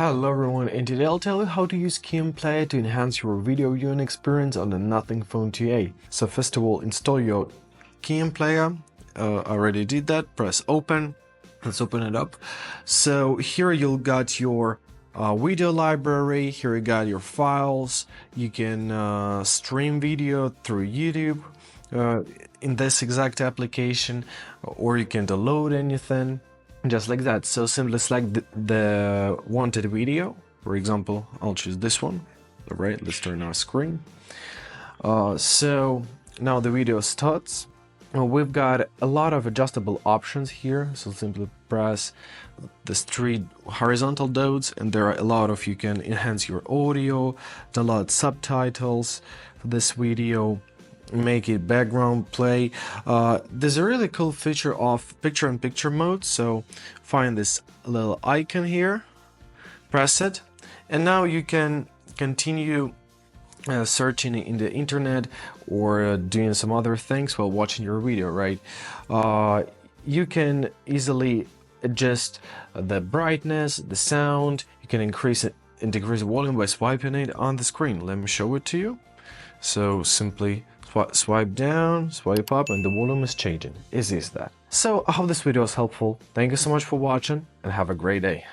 Hello everyone, and today I'll tell you how to use Player to enhance your video viewing experience on the Nothing Phone 2a. So first of all, install your Player. I already did that. Press open. Let's open it up. So here you'll got your video library. Here you got your files. You can stream video through YouTube in this exact application, or you can download anything. Just like that. So simply select the wanted video. For example, I'll choose this one. All right, let's turn our screen. So now the video starts. We've got a lot of adjustable options here. So simply press the three horizontal dots, and there are a lot of, you can enhance your audio, download subtitles for this video, make it background play. There's a really cool feature of picture-in-picture mode. So find this little icon here, press it, and now you can continue searching in the internet or doing some other things while watching your video, right? You can easily adjust the brightness, the sound. You can increase it and decrease the volume by swiping it on the screen. Let me show it to you. So simply swipe down, swipe up, and the volume is changing. Easy as that. So I hope this video was helpful. Thank you so much for watching, and have a great day.